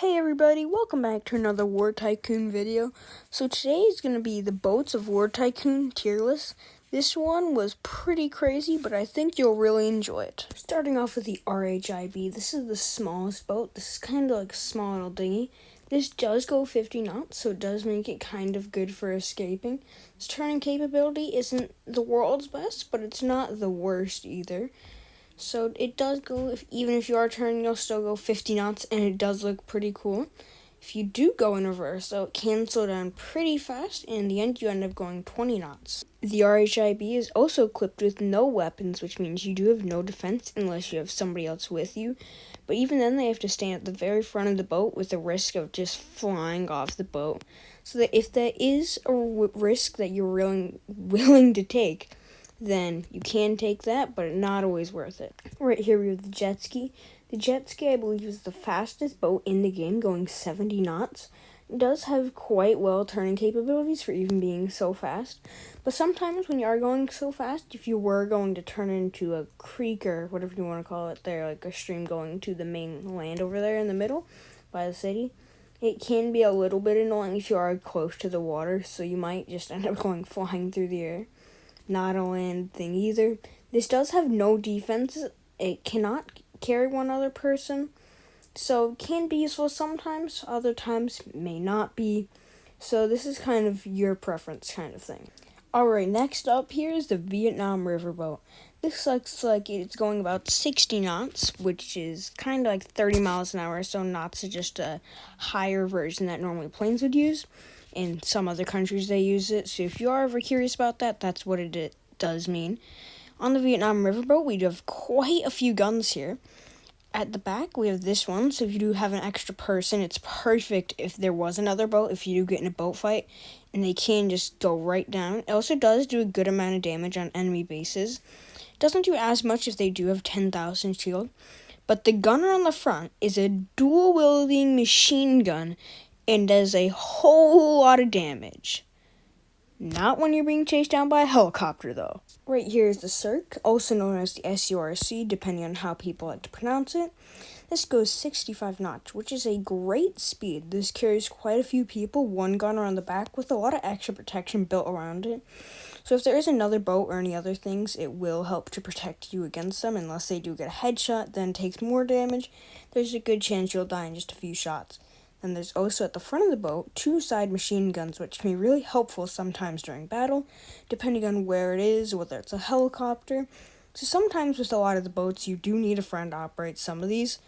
Hey everybody, welcome back to another War Tycoon video. So today is going to be the boats of War Tycoon tier list. This one was pretty crazy, but I think you'll really enjoy it. Starting off with the RHIB, this is the smallest boat. This is kind of like a small little dinghy. This does go 50 knots, so it does make it kind of good for escaping. Its turning capability isn't the world's best, but it's not the worst either. So it does go, even if you are turning, you'll still go 50 knots, and it does look pretty cool. If you do go in reverse, though, it can slow down pretty fast, and in the end, you end up going 20 knots. The RHIB is also equipped with no weapons, which means you do have no defense unless you have somebody else with you. But even then, they have to stand at the very front of the boat with the risk of just flying off the boat. So that if that is a risk that you're really willing to take, then you can take that, but not always worth it. Right here we have the jet ski. The jet ski, I believe, is the fastest boat in the game, going 70 knots. It does have quite well turning capabilities for even being so fast. But sometimes when you are going so fast, if you were going to turn into a creek or whatever you want to call it there, like a stream going to the main land over there in the middle by the city, it can be a little bit annoying if you are close to the water, so you might just end up going flying through the air. Not a land thing either. This does have no defense. It cannot carry one other person, so it can be useful sometimes, other times may not be. So this is kind of your preference kind of thing. Alright, next up here is the Vietnam riverboat. This looks like it's going about 60 knots, which is kind of like 30 miles an hour, so knots is just a higher version that normally planes would use. In some other countries they use it, so if you are ever curious about that, that's what it does mean. On the Vietnam riverboat, we do have quite a few guns here. At the back, we have this one, so if you do have an extra person, it's perfect if there was another boat, if you do get in a boat fight, and they can just go right down. It also does do a good amount of damage on enemy bases. It doesn't do as much if they do have 10,000 shield, but the gunner on the front is a dual-wielding machine gun, and does a whole lot of damage. Not when you're being chased down by a helicopter, though. Right here is the Cirque, also known as the SURC, depending on how people like to pronounce it. This goes 65 knots, which is a great speed. This carries quite a few people, one gunner on the back, with a lot of extra protection built around it. So if there is another boat or any other things, it will help to protect you against them. Unless they do get a headshot, then takes more damage, there's a good chance you'll die in just a few shots. And there's also at the front of the boat 2 side machine guns, which can be really helpful sometimes during battle, depending on where it is, whether it's a helicopter. So sometimes with a lot of the boats, you do need a friend to operate some of these.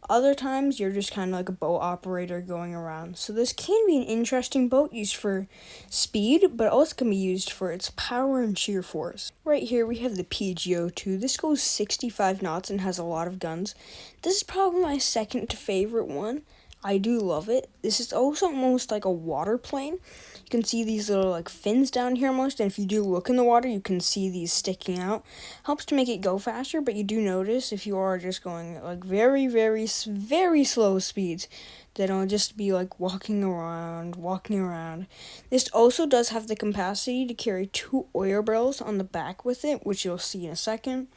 Other times, you're just kind of like a boat operator going around. So this can be an interesting boat used for speed, but also can be used for its power and sheer force. Right here, we have the PGO-2. This goes 65 knots and has a lot of guns. This is probably my second favorite one. I do love it. This is also almost like a water plane. You can see these little like fins down here almost, and if you do look in the water, you can see these sticking out. Helps to make it go faster, but you do notice if you are just going like very, very, very slow speeds, then it'll just be like walking around. This also does have the capacity to carry 2 oil barrels on the back with it, which you'll see in a second.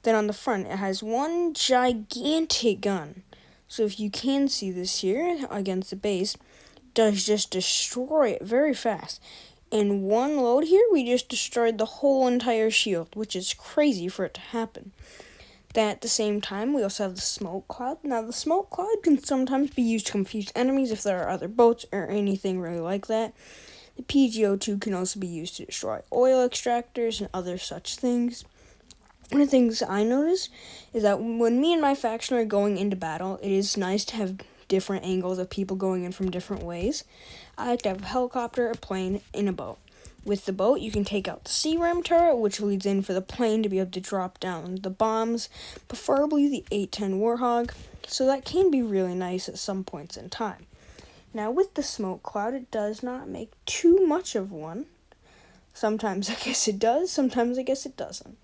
Then on the front, it has one gigantic gun. So if you can see this here against the base, does just destroy it very fast. In one load here, we just destroyed the whole entire shield, which is crazy for it to happen. Then at the same time, we also have the smoke cloud. Now the smoke cloud can sometimes be used to confuse enemies if there are other boats or anything really like that. The PGO-2 can also be used to destroy oil extractors and other such things. One of the things I noticed is that when me and my faction are going into battle, it is nice to have different angles of people going in from different ways. I like to have a helicopter, a plane, and a boat. With the boat, you can take out the C-ram turret, which leads in for the plane to be able to drop down the bombs, preferably the 810 Warthog, so that can be really nice at some points in time. Now, with the smoke cloud, it does not make too much of one. Sometimes I guess it does, sometimes I guess it doesn't.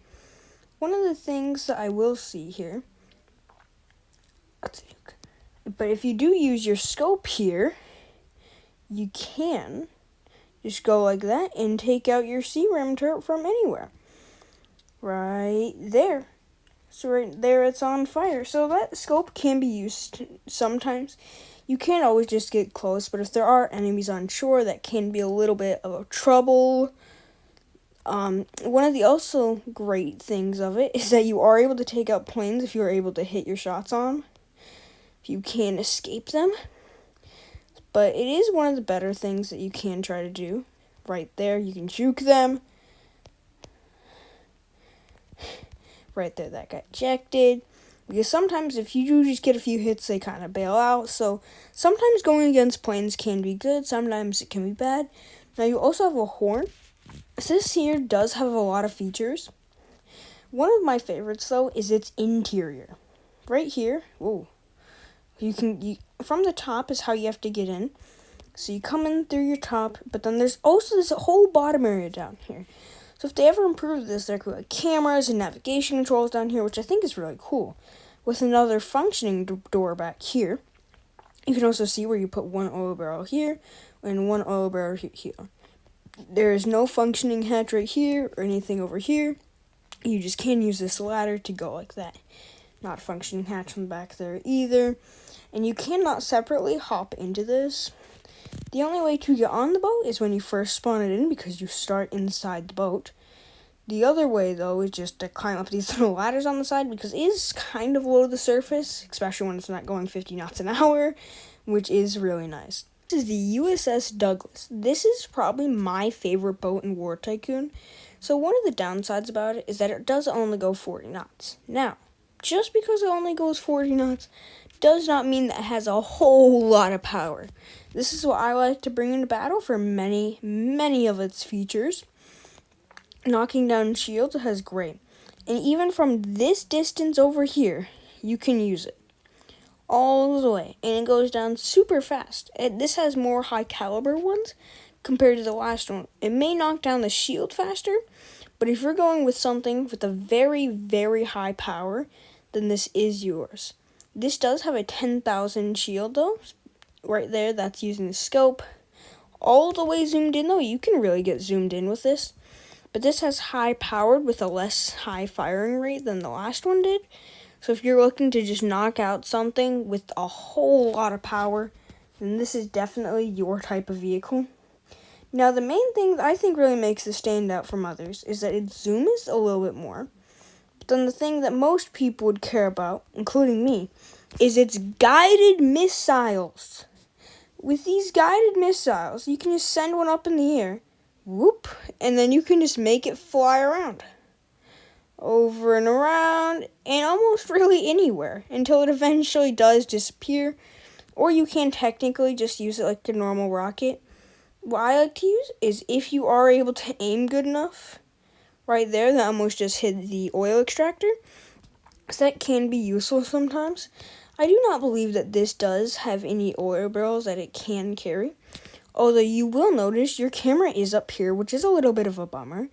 One of the things that I will see here, but if you do use your scope here, you can just go like that and take out your C-ram turret from anywhere. Right there. So right there it's on fire. So that scope can be used sometimes. You can't always just get close, but if there are enemies on shore, that can be a little bit of a trouble. One of the also great things of it is that you are able to take out planes if you are able to hit your shots on them. If you can escape them. But it is one of the better things that you can try to do. Right there, you can juke them. Right there, that got ejected. Because sometimes if you do just get a few hits, they kind of bail out. So sometimes going against planes can be good. Sometimes it can be bad. Now you also have a horn. This here does have a lot of features. One of my favorites, though, is its interior. Right here, whoa. From the top is how you have to get in. So you come in through your top, but then there's also this whole bottom area down here. So if they ever improve this, there could be cameras and navigation controls down here, which I think is really cool. With another functioning door back here, you can also see where you put one oil barrel here and one oil barrel here. There is no functioning hatch right here or anything over here. You just can use this ladder to go like that. Not a functioning hatch on the back there either. And you cannot separately hop into this. The only way to get on the boat is when you first spawn it in because you start inside the boat. The other way, though, is just to climb up these little ladders on the side because it is kind of low to the surface, especially when it's not going 50 knots an hour, which is really nice. This is the USS Douglas. This is probably my favorite boat in War Tycoon. So one of the downsides about it is that it does only go 40 knots. Now, just because it only goes 40 knots does not mean that it has a whole lot of power. This is what I like to bring into battle for many, many of its features. Knocking down shields has great. And even from this distance over here, you can use it. All the way. And it goes down super fast. This has more high caliber ones compared to the last one. It may knock down the shield faster, but if you're going with something with a very, very high power, then this is yours. This does have a 10,000 shield though. Right there, that's using the scope. All the way zoomed in though, you can really get zoomed in with this. But this has high powered with a less high firing rate than the last one did. So if you're looking to just knock out something with a whole lot of power, then this is definitely your type of vehicle. Now the main thing that I think really makes this stand out from others is that its zoom is a little bit more. But then the thing that most people would care about, including me, is its guided missiles. With these guided missiles, you can just send one up in the air, whoop, and then you can just make it fly around. Over and around, and almost really anywhere, until it eventually does disappear. Or you can technically just use it like a normal rocket. What I like to use is if you are able to aim good enough, right there, that almost just hit the oil extractor. So that can be useful sometimes. I do not believe that this does have any oil barrels that it can carry. Although you will notice your camera is up here, which is a little bit of a bummer.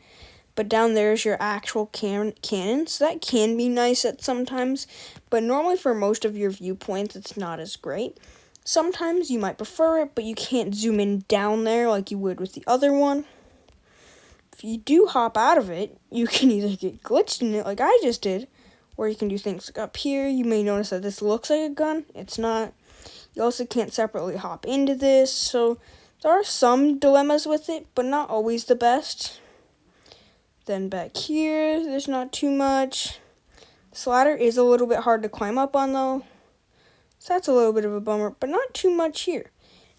But down there is your actual cannon, so that can be nice at sometimes. But normally for most of your viewpoints, it's not as great. Sometimes you might prefer it, but you can't zoom in down there like you would with the other one. If you do hop out of it, you can either get glitched in it like I just did, or you can do things like up here. You may notice that this looks like a gun. It's not. You also can't separately hop into this, so there are some dilemmas with it, but not always the best. Then back here, there's not too much. This ladder is a little bit hard to climb up on though, so that's a little bit of a bummer, but not too much here.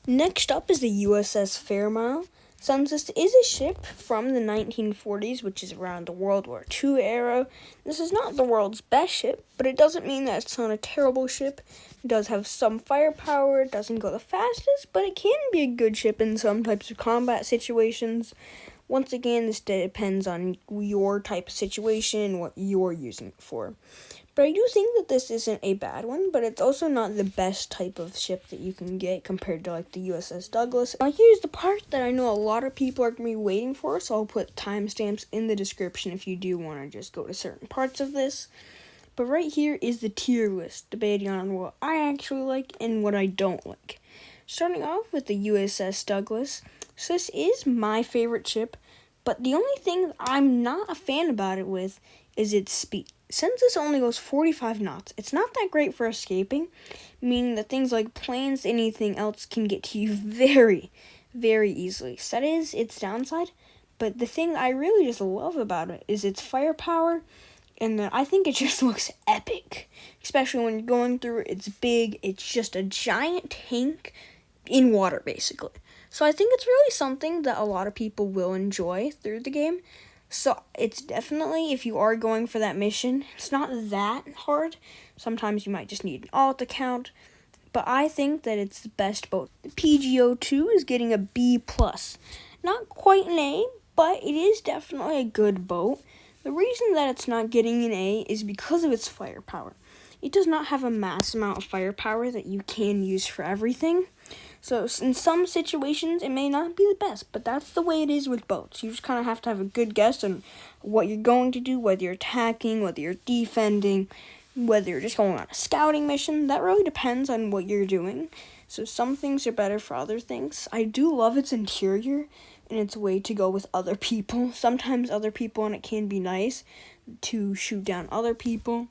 Next up is the USS Fairmile. Since this is a ship from the 1940s, which is around the World War II era, this is not the world's best ship, but it doesn't mean that it's not a terrible ship. It does have some firepower, it doesn't go the fastest, but it can be a good ship in some types of combat situations. Once again, this depends on your type of situation, what you're using it for. But I do think that this isn't a bad one, but it's also not the best type of ship that you can get compared to like the USS Douglas. Now here's the part that I know a lot of people are going to be waiting for, so I'll put timestamps in the description if you do want to just go to certain parts of this. But right here is the tier list, debating on what I actually like and what I don't like. Starting off with the USS Douglas. So this is my favorite ship, but the only thing I'm not a fan about it with is its speed. since this only goes 45 knots, it's not that great for escaping, meaning that things like planes, anything else can get to you very, very easily. So that is its downside, but the thing I really just love about it is its firepower, and then I think it just looks epic, especially when you're going through it. It's big, it's just a giant tank in water, basically. So I think it's really something that a lot of people will enjoy through the game. So it's definitely, if you are going for that mission, it's not that hard. Sometimes you might just need an alt account, but I think that it's the best boat. The PGO2 is getting a B+. Not quite an A, but it is definitely a good boat. The reason that it's not getting an A is because of its firepower. It does not have a mass amount of firepower that you can use for everything. So in some situations, it may not be the best, but that's the way it is with boats. You just kind of have to have a good guess on what you're going to do, whether you're attacking, whether you're defending, whether you're just going on a scouting mission. That really depends on what you're doing. So some things are better for other things. I do love its interior and its way to go with other people. Sometimes other people, and it can be nice to shoot down other people.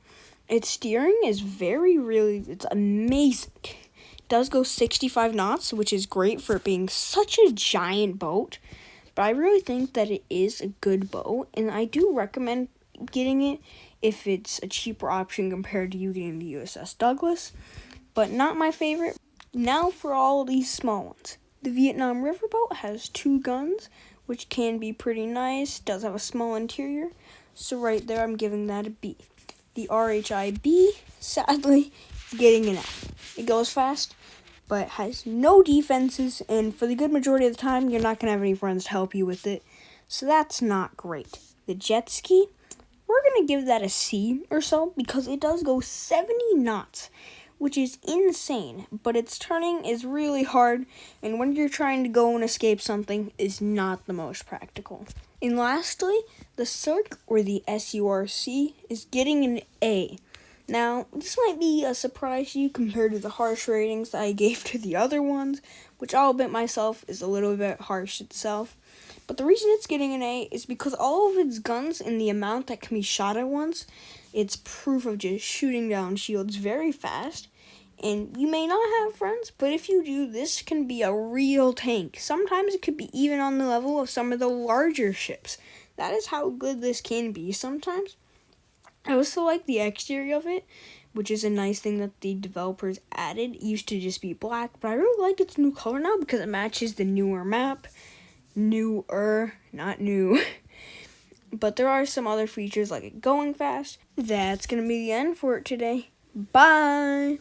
Its steering is it's amazing. It does go 65 knots, which is great for it being such a giant boat. But I really think that it is a good boat, and I do recommend getting it if it's a cheaper option compared to you getting the USS Douglas, but not my favorite. Now for all these small ones. The Vietnam Riverboat has 2 guns, which can be pretty nice, does have a small interior, so right there I'm giving that a B. The RHIB, sadly, is getting an F. It goes fast, but has no defenses, and for the good majority of the time, you're not going to have any friends to help you with it, so that's not great. The jet ski, we're going to give that a C or so, because it does go 70 knots, which is insane, but its turning is really hard, and when you're trying to go and escape something, is not the most practical. And lastly, the Circ, or the SURC, is getting an A. Now, this might be a surprise to you compared to the harsh ratings that I gave to the other ones, which I'll admit myself is a little bit harsh itself. But the reason it's getting an A is because all of its guns and the amount that can be shot at once, it's proof of just shooting down shields very fast. And you may not have friends, but if you do, this can be a real tank. Sometimes it could be even on the level of some of the larger ships. That is how good this can be sometimes. I also like the exterior of it, which is a nice thing that the developers added. It used to just be black, but I really like its new color now because it matches the newer map. Newer, not new. But there are some other features like it going fast. That's going to be the end for it today. Bye!